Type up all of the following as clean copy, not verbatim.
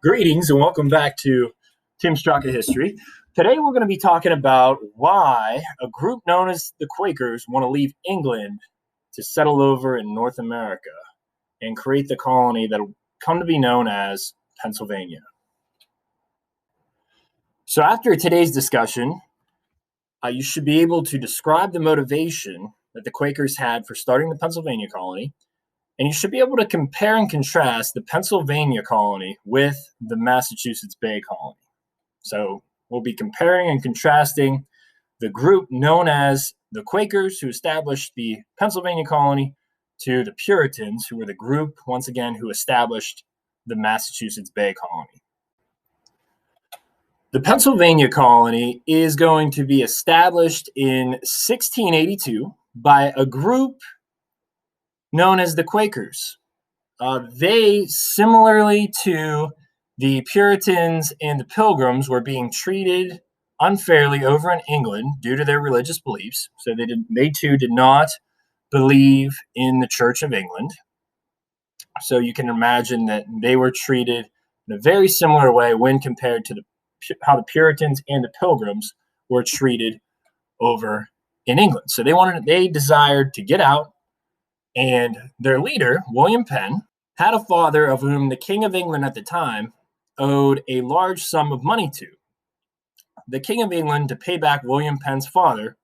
Greetings and welcome back to Tim Straka History. Today we're going to be talking about why a group known as the Quakers want to leave England to settle over in North America and create the colony that will come to be known as Pennsylvania. So after today's discussion, you should be able to describe the motivation that the Quakers had for starting the Pennsylvania colony. And you should be able to compare and contrast the Pennsylvania colony with the Massachusetts Bay colony. So we'll be comparing and contrasting the group known as the Quakers, who established the Pennsylvania colony, to the Puritans, who were the group, once again, who established the Massachusetts Bay colony. The Pennsylvania colony is going to be established in 1682 by a group known as the Quakers. They, similarly to the Puritans and the Pilgrims, were being treated unfairly over in England due to their religious beliefs. So they too did not believe in the Church of England. So you can imagine that they were treated in a very similar way when compared to how the Puritans and the Pilgrims were treated over in England. So they desired to get out. And their leader, William Penn, had a father of whom the King of England at the time owed a large sum of money to. The King of England, to pay back William Penn's father,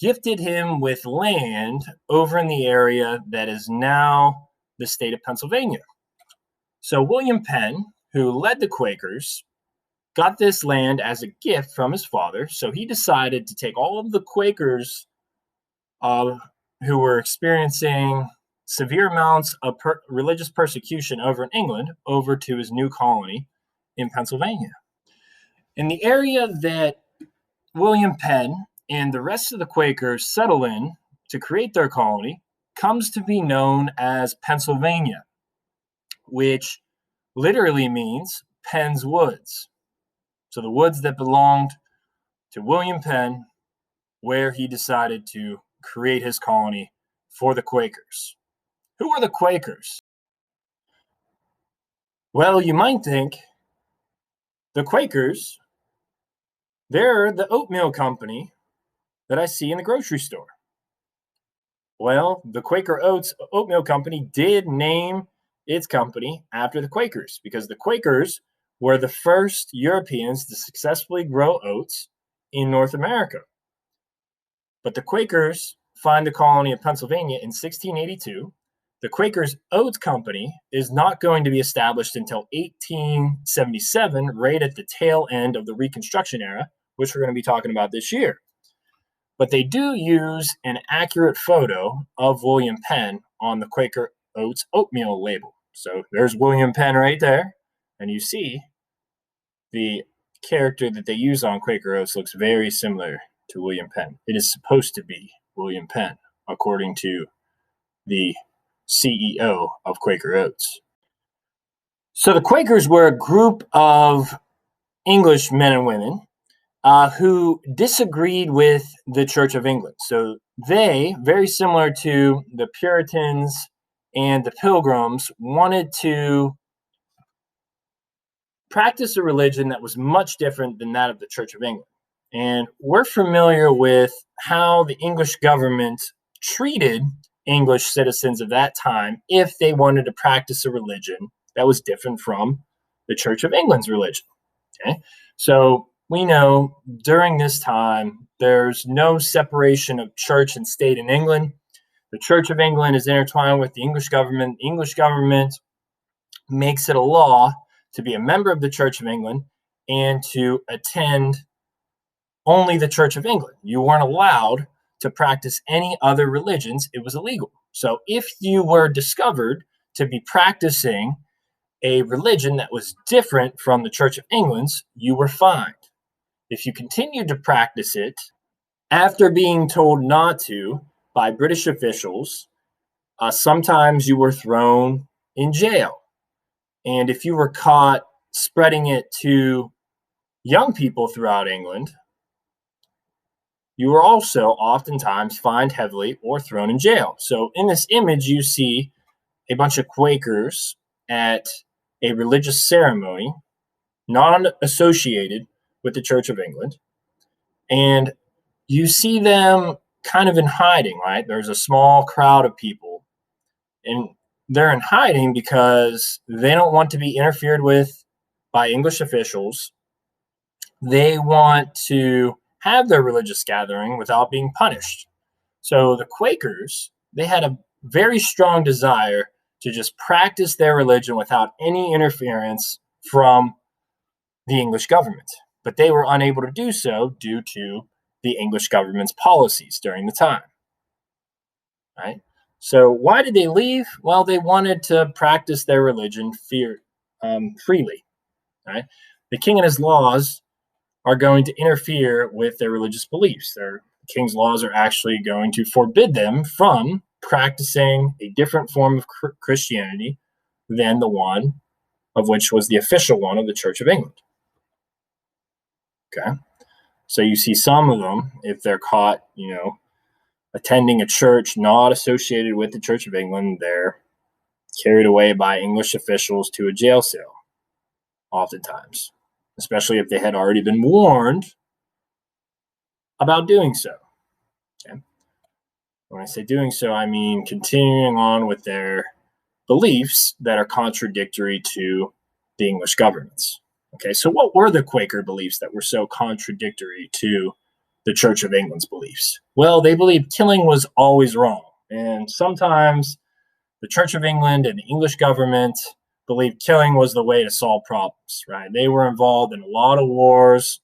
gifted him with land over in the area that is now the state of Pennsylvania. So William Penn, who led the Quakers, got this land as a gift from his father. So he decided to take all of the Quakers who were experiencing severe amounts of religious persecution over in England over to his new colony in Pennsylvania. In the area that William Penn and the rest of the Quakers settle in to create their colony comes to be known as Pennsylvania, which literally means Penn's woods. So the woods that belonged to William Penn, where he decided to create his colony for the Quakers. Who were the Quakers? Well, you might think the Quakers, they're the oatmeal company that I see in the grocery store. Well, the Quaker Oats Oatmeal Company did name its company after the Quakers because the Quakers were the first Europeans to successfully grow oats in North America. But the Quakers find the colony of Pennsylvania in 1682. The Quakers Oats Company is not going to be established until 1877, right at the tail end of the Reconstruction era, which we're going to be talking about this year. But they do use an accurate photo of William Penn on the Quaker Oats oatmeal label. So there's William Penn right there, and you see the character that they use on Quaker Oats looks very similar to William Penn. It is supposed to be William Penn, according to the CEO of Quaker Oats. So the Quakers were a group of English men and women who disagreed with the Church of England. So they, very similar to the Puritans and the Pilgrims, wanted to practice a religion that was much different than that of the Church of England. And we're familiar with how the English government treated English citizens of that time if they wanted to practice a religion that was different from the Church of England's religion. Okay? So we know during this time, there's no separation of church and state in England. The Church of England is intertwined with the English government. The English government makes it a law to be a member of the Church of England and to attend only the Church of England. You weren't allowed to practice any other religions. It was illegal. So if you were discovered to be practicing a religion that was different from the Church of England's, you were fined. If you continued to practice it after being told not to by British officials, sometimes you were thrown in jail. And if you were caught spreading it to young people throughout England, you were also oftentimes fined heavily or thrown in jail. So in this image, you see a bunch of Quakers at a religious ceremony not associated with the Church of England. And you see them kind of in hiding, right? There's a small crowd of people, and they're in hiding because they don't want to be interfered with by English officials. They want to have their religious gathering without being punished. So the Quakers, they had a very strong desire to just practice their religion without any interference from the English government. But they were unable to do so due to the English government's policies during the time. Right? So why did they leave? Well, they wanted to practice their religion freely. Right? The king and his laws are going to interfere with their religious beliefs. The king's laws are actually going to forbid them from practicing a different form of Christianity than the one of which was the official one of the Church of England. Okay. So you see some of them, if they're caught, attending a church not associated with the Church of England, they're carried away by English officials to a jail cell, oftentimes, especially if they had already been warned about doing so. Okay. When I say doing so, I mean continuing on with their beliefs that are contradictory to the English governments. Okay, so what were the Quaker beliefs that were so contradictory to the Church of England's beliefs? Well, they believed killing was always wrong. And sometimes the Church of England and the English government believed killing was the way to solve problems, right? They were involved in a lot of wars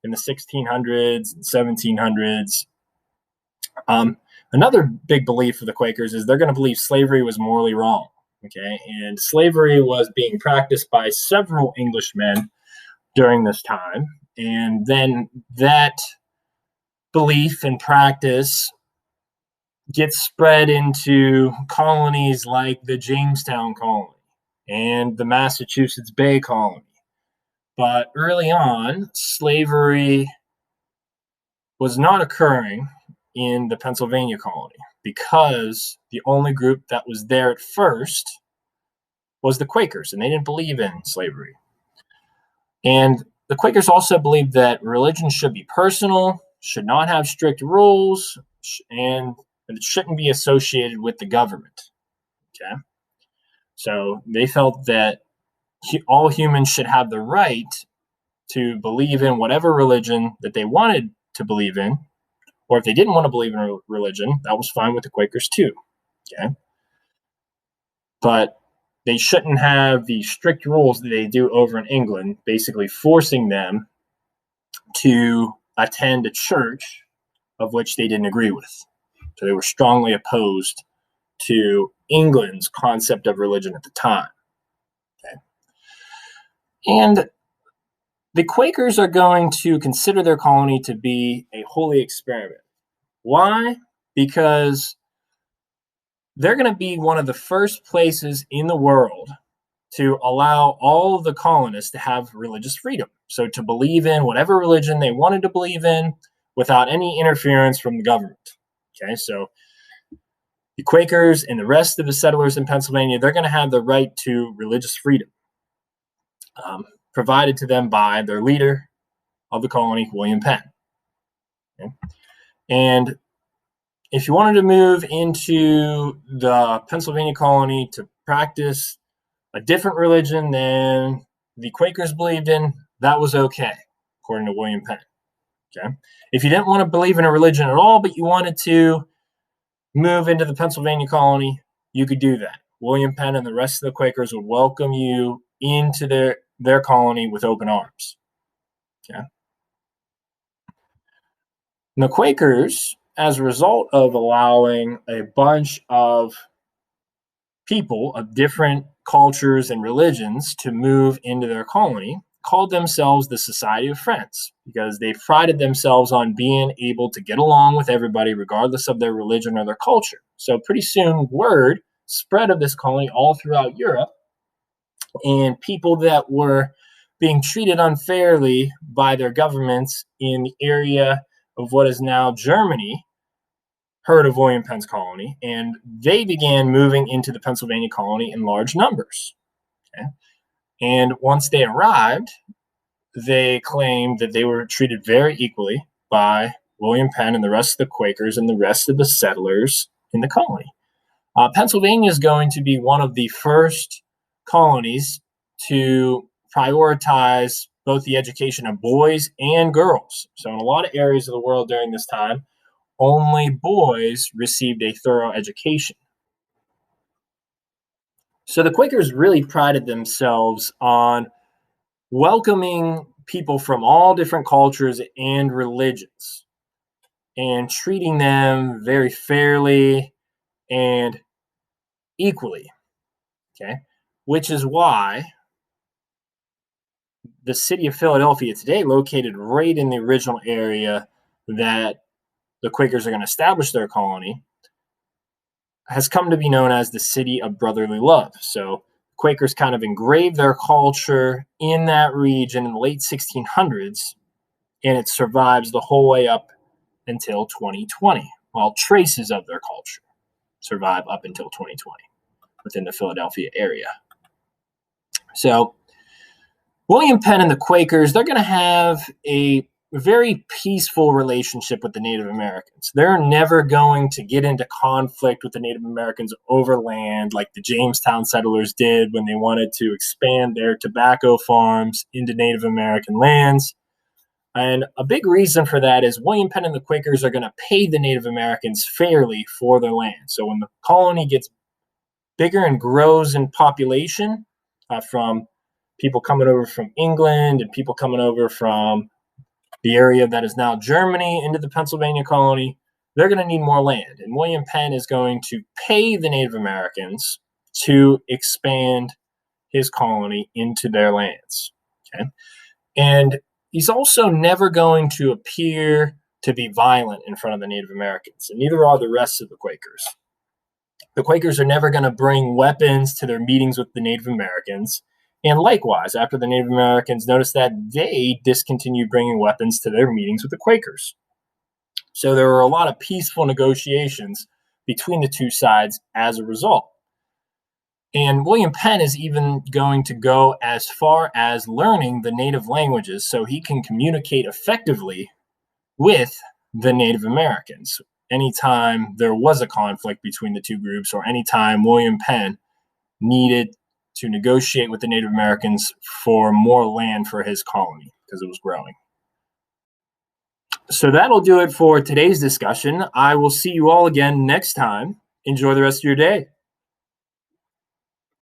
in the 1600s and 1700s. Another big belief of the Quakers is they're going to believe slavery was morally wrong. Okay, and slavery was being practiced by several Englishmen during this time. And then that belief and practice gets spread into colonies like the Jamestown colony and the Massachusetts Bay colony. But early on, slavery was not occurring in the Pennsylvania colony because the only group that was there at first was the Quakers, and they didn't believe in slavery. And the Quakers also believed that religion should be personal, should not have strict rules, and it shouldn't be associated with the government. Okay? So they felt that all humans should have the right to believe in whatever religion that they wanted to believe in, or if they didn't want to believe in a religion, that was fine with the Quakers too. Okay? But they shouldn't have the strict rules that they do over in England, basically forcing them to attend a church of which they didn't agree with. So they were strongly opposed to England's concept of religion at the time. Okay? And the Quakers are going to consider their colony to be a holy experiment. Why? Because they're going to be one of the first places in the world to allow all of the colonists to have religious freedom. So to believe in whatever religion they wanted to believe in without any interference from the government. Okay, so the Quakers and the rest of the settlers in Pennsylvania, they're going to have the right to religious freedom provided to them by their leader of the colony, William Penn. Okay? And if you wanted to move into the Pennsylvania colony to practice a different religion than the Quakers believed in, that was okay, according to William Penn. Okay? If you didn't want to believe in a religion at all, but you wanted to move into the Pennsylvania colony, you could do that. William Penn and the rest of the Quakers would welcome you into their colony with open arms. Okay? And the Quakers, as a result of allowing a bunch of people of different cultures and religions to move into their colony, called themselves the Society of Friends because they prided themselves on being able to get along with everybody regardless of their religion or their culture. So pretty soon word spread of this colony all throughout Europe, and people that were being treated unfairly by their governments in the area of what is now Germany heard of William Penn's colony, and they began moving into the Pennsylvania colony in large numbers. Okay? And once they arrived, they claimed that they were treated very equally by William Penn and the rest of the Quakers and the rest of the settlers in the colony. Pennsylvania is going to be one of the first colonies to prioritize both the education of boys and girls. So, in a lot of areas of the world during this time, only boys received a thorough education. So, the Quakers really prided themselves on welcoming people from all different cultures and religions and treating them very fairly and equally. Okay. Which is why the city of Philadelphia today, located right in the original area that the Quakers are going to establish their colony, has come to be known as the city of brotherly love. So Quakers kind of engraved their culture in that region in the late 1600s, and it survives the whole way up until 2020, while traces of their culture survive up until 2020 within the Philadelphia area. So William Penn and the Quakers, they're going to have a very peaceful relationship with the Native Americans. They're never going to get into conflict with the Native Americans over land like the Jamestown settlers did when they wanted to expand their tobacco farms into Native American lands. And a big reason for that is William Penn and the Quakers are going to pay the Native Americans fairly for their land. So when the colony gets bigger and grows in population from people coming over from England and people coming over from the area that is now Germany into the Pennsylvania colony, they're going to need more land. And William Penn is going to pay the Native Americans to expand his colony into their lands. Okay. And he's also never going to appear to be violent in front of the Native Americans, and neither are the rest of the Quakers. The Quakers are never going to bring weapons to their meetings with the Native Americans. And likewise, after the Native Americans noticed that, they discontinued bringing weapons to their meetings with the Quakers. So there were a lot of peaceful negotiations between the two sides as a result. And William Penn is even going to go as far as learning the native languages so he can communicate effectively with the Native Americans anytime there was a conflict between the two groups, or anytime William Penn needed to negotiate with the Native Americans for more land for his colony because it was growing. So that'll do it for today's discussion. I will see you all again next time. Enjoy the rest of your day.